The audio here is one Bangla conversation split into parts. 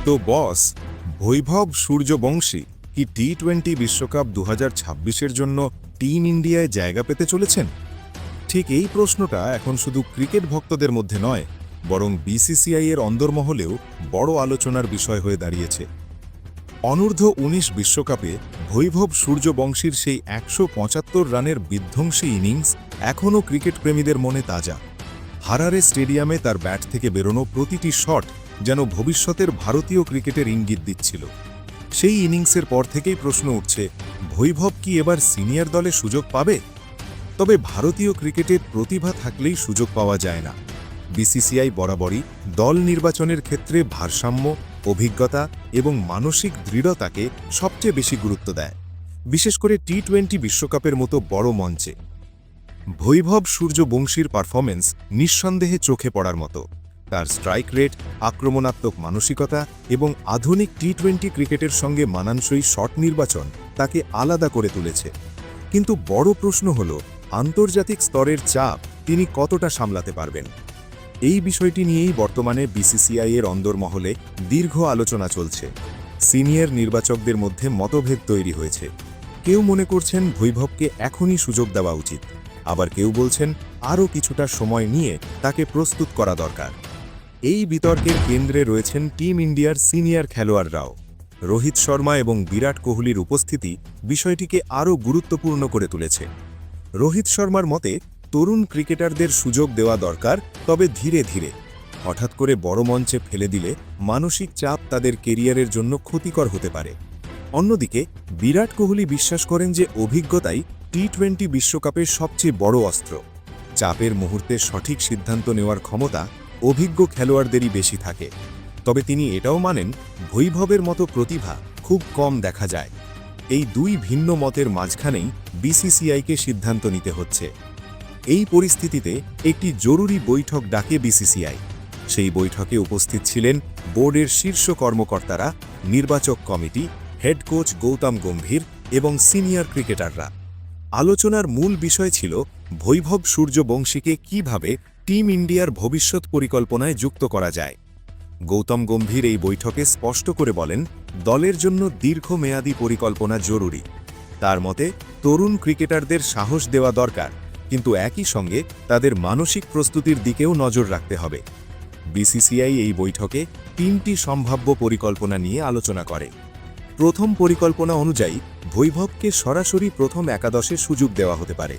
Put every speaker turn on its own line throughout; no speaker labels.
তো বস, বৈভব সূর্যবংশী কি টি-20 বিশ্বকাপ 2026-এর জন্য টিম ইন্ডিয়ায় জায়গা পেতে চলেছেন? ঠিক এই প্রশ্নটা এখন শুধু ক্রিকেট ভক্তদের মধ্যে নয়, বরং বিসিসিআই-এর অন্দরমহলেও বড় আলোচনার বিষয় হয়ে দাঁড়িয়েছে। অনূর্ধ্ব-19 বিশ্বকাপে বৈভব সূর্যবংশীর সেই 175 রানের বিধ্বংসী ইনিংস এখনও ক্রিকেট প্রেমীদের মনে তাজা। হারারে স্টেডিয়ামে তার ব্যাট থেকে বেরোনো প্রতিটি শট যেন ভবিষ্যতের ভারতীয় ক্রিকেটের ইঙ্গিত দিচ্ছিল। সেই ইনিংসের পর থেকেই প্রশ্ন উঠছে, বৈভব কি এবার সিনিয়র দলে সুযোগ পাবে? তবে ভারতীয় ক্রিকেটের প্রতিভা থাকলেই সুযোগ পাওয়া যায় না। বিসিসিআই বরাবরই দল নির্বাচনের ক্ষেত্রে ভারসাম্য, অভিজ্ঞতা এবং মানসিক দৃঢ়তাকে সবচেয়ে বেশি গুরুত্ব দেয়, বিশেষ করে টি-20 বিশ্বকাপের মতো বড় মঞ্চে। বৈভব সূর্যবংশীর পারফরমেন্স নিঃসন্দেহে চোখে পড়ার মতো। তার স্ট্রাইক রেট, আক্রমণাত্মক মানসিকতা এবং আধুনিক টি-20 ক্রিকেটের সঙ্গে মানানসই শট নির্বাচন তাকে আলাদা করে তুলেছে। কিন্তু বড় প্রশ্ন হল, আন্তর্জাতিক স্তরের চাপ তিনি কতটা সামলাতে পারবেন। এই বিষয়টি নিয়েই বর্তমানে বিসিসিআই-এর অন্দরমহলে দীর্ঘ আলোচনা চলছে। সিনিয়র নির্বাচকদের মধ্যে মতভেদ তৈরি হয়েছে। কেউ মনে করছেন বৈভবকে এখনই সুযোগ দেওয়া উচিত, আবার কেউ বলছেন আরও কিছুটা সময় নিয়ে তাকে প্রস্তুত করা দরকার। এই বিতর্কের কেন্দ্রে রয়েছেন টিম ইন্ডিয়ার সিনিয়র খেলোয়াড়রাও। রোহিত শর্মা এবং বিরাট কোহলির উপস্থিতি বিষয়টিকে আরও গুরুত্বপূর্ণ করে তুলেছে। রোহিত শর্মার মতে, তরুণ ক্রিকেটারদের সুযোগ দেওয়া দরকার, তবে ধীরে ধীরে। হঠাৎ করে বড় মঞ্চে ফেলে দিলে মানসিক চাপ তাদের কেরিয়ারের জন্য ক্ষতিকর হতে পারে। অন্যদিকে বিরাট কোহলি বিশ্বাস করেন যে অভিজ্ঞতাই টি-20 বিশ্বকাপের সবচেয়ে বড় অস্ত্র। চাপের মুহূর্তে সঠিক সিদ্ধান্ত নেওয়ার ক্ষমতা অভিজ্ঞ খেলোয়াড়দেরই বেশি থাকে। তবে তিনি এটাও মানেন, বৈভবের মতো প্রতিভা খুব কম দেখা যায়। এই দুই ভিন্ন মতের মাঝখানেই বিসিসিআইকে সিদ্ধান্ত নিতে হচ্ছে। এই পরিস্থিতিতে একটি জরুরি বৈঠক ডাকে বিসিসিআই। সেই বৈঠকে উপস্থিত ছিলেন বোর্ডের শীর্ষ কর্মকর্তারা, নির্বাচক committee, head coach Gautam Gambhir এবং সিনিয়র ক্রিকেটাররা। আলোচনার মূল বিষয় ছিল বৈভব সূর্যবংশীকে কিভাবে টিম ইন্ডিয়ার ভবিষ্যৎ পরিকল্পনায় যুক্ত করা যায়। গৌতম গম্ভীর এই বৈঠকে স্পষ্ট করে বলেন, দলের জন্য দীর্ঘমেয়াদী পরিকল্পনা জরুরি। তার মতে, তরুণ ক্রিকেটারদের সাহস দেওয়া দরকার, কিন্তু একই সঙ্গে তাদের মানসিক প্রস্তুতির দিকেও নজর রাখতে হবে। বিসিসিআই এই বৈঠকে 3টি সম্ভাব্য পরিকল্পনা নিয়ে আলোচনা করে। প্রথম পরিকল্পনা অনুযায়ী বৈভবকে সরাসরি প্রথম একাদশে সুযোগ দেওয়া হতে পারে।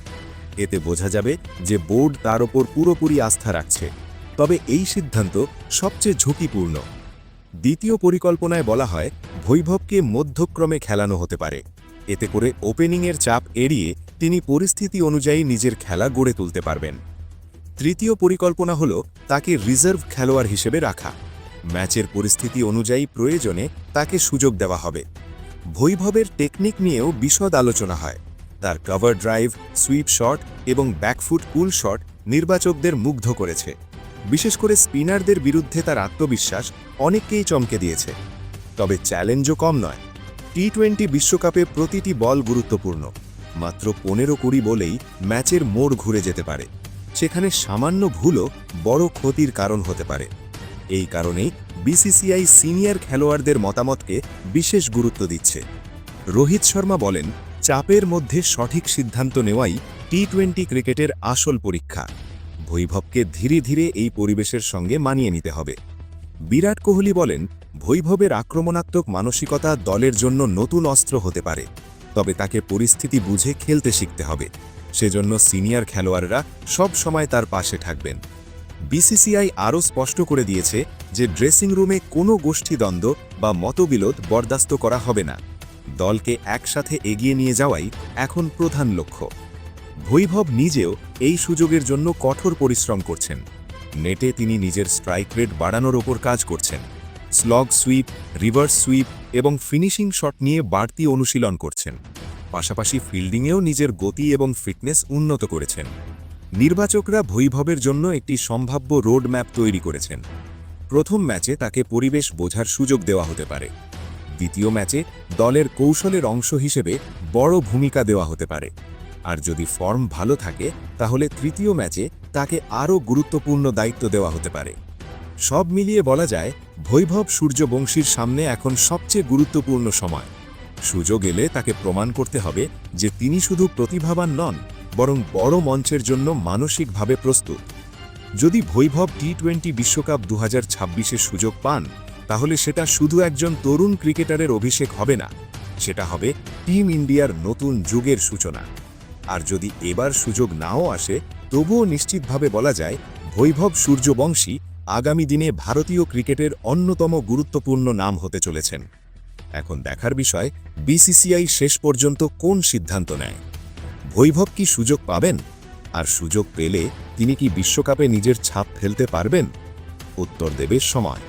এতে বোঝা যাবে যে বোর্ড তার ওপর পুরোপুরি আস্থা রাখছে। তবে এই সিদ্ধান্ত সবচেয়ে ঝুঁকিপূর্ণ। দ্বিতীয় পরিকল্পনায় বলা হয়, বৈভবকে মধ্যক্রমে খেলানো হতে পারে। এতে করে ওপেনিংয়ের চাপ এড়িয়ে তিনি পরিস্থিতি অনুযায়ী নিজের খেলা গড়ে তুলতে পারবেন। তৃতীয় পরিকল্পনা হল তাকে রিজার্ভ খেলোয়াড় হিসেবে রাখা। ম্যাচের পরিস্থিতি অনুযায়ী প্রয়োজনে তাকে সুযোগ দেওয়া হবে। বৈভবের টেকনিক নিয়েও বিশদ আলোচনা হয়। তার কভার ড্রাইভ, সুইপ শট এবং ব্যাকফুট পুল শট নির্বাচকদের মুগ্ধ করেছে। বিশেষ করে স্পিনারদের বিরুদ্ধে তার আত্মবিশ্বাস অনেককেই চমকে দিয়েছে। তবে চ্যালেঞ্জও কম নয়। টি-20 বিশ্বকাপে প্রতিটি বল গুরুত্বপূর্ণ। মাত্র 15-20 বলেই ম্যাচের মোড় ঘুরে যেতে পারে। সেখানে সামান্য ভুলও বড় ক্ষতির কারণ হতে পারে। এই কারণেই বিসিসিআই সিনিয়র খেলোয়াড়দের মতামতকে বিশেষ গুরুত্ব দিচ্ছে। রোহিত শর্মা বলেন, চাপের মধ্যে সঠিক সিদ্ধান্ত নেওয়াই টি-20 ক্রিকেটের আসল পরীক্ষা। বৈভবকে ধীরে ধীরে এই পরিবেশের সঙ্গে মানিয়ে নিতে হবে। বিরাট কোহলি বলেন, বৈভবের আক্রমণাত্মক মানসিকতা দলের জন্য নতুন অস্ত্র হতে পারে, তবে তাকে পরিস্থিতি বুঝে খেলতে শিখতে হবে। সেজন্য সিনিয়র খেলোয়াড়রা সব সময় তার পাশে থাকবেন। বিসিসিআই আরও স্পষ্ট করে দিয়েছে যে ড্রেসিং রুমে কোনো গোষ্ঠীদ্বন্দ্ব বা মতবিরোধ বরদাস্ত করা হবে না। দলকে একসাথে এগিয়ে নিয়ে যাওয়াই এখন প্রধান লক্ষ্য। বৈভব নিজেও এই সুযোগের জন্য কঠোর পরিশ্রম করছেন। নেটে তিনি নিজের স্ট্রাইক রেট বাড়ানোর ওপর কাজ করছেন। স্লগ সুইপ, রিভার্স সুইপ এবং ফিনিশিং শট নিয়ে বাড়তি অনুশীলন করছেন। পাশাপাশি ফিল্ডিংয়েও নিজের গতি এবং ফিটনেস উন্নত করেছেন। নির্বাচকরা বৈভবের জন্য একটি সম্ভাব্য রোড ম্যাপ তৈরি করেছেন। প্রথম ম্যাচে তাকে পরিবেশ বোঝার সুযোগ দেওয়া হতে পারে। দ্বিতীয় ম্যাচে দলের কৌশলের অংশ হিসেবে বড় ভূমিকা দেওয়া হতে পারে। আর যদি ফর্ম ভালো থাকে, তাহলে তৃতীয় ম্যাচে তাকে আরও গুরুত্বপূর্ণ দায়িত্ব দেওয়া হতে পারে। সব মিলিয়ে বলা যায় বৈভব সূর্যবংশীর সামনে এখন সবচেয়ে গুরুত্বপূর্ণ সময়। সুযোগ এলে তাকে প্রমাণ করতে হবে যে তিনি শুধু প্রতিভাবান নন, বরং বড় মঞ্চের জন্য মানসিকভাবে প্রস্তুত। যদি বৈভব টি-20 বিশ্বকাপ 2026-এ সুযোগ পান, তাহলে সেটা শুধু একজন তরুণ ক্রিকেটারের অভিষেক হবে না, সেটা হবে টিম ইন্ডিয়ার নতুন যুগের সূচনা। আর যদি এবার সুযোগ নাও আসে, তবুও নিশ্চিতভাবে বলা যায় বৈভব সূর্যবংশী আগামী দিনে ভারতীয় ক্রিকেটের অন্যতম গুরুত্বপূর্ণ নাম হতে চলেছেন। এখন দেখার বিষয় বিসিসিআই শেষ পর্যন্ত কোন সিদ্ধান্ত নেয়। বৈভব কি সুযোগ পাবেন? আর সুযোগ পেলে তিনি কি বিশ্বকাপে নিজের ছাপ ফেলতে পারবেন? উত্তর দেবে সময়।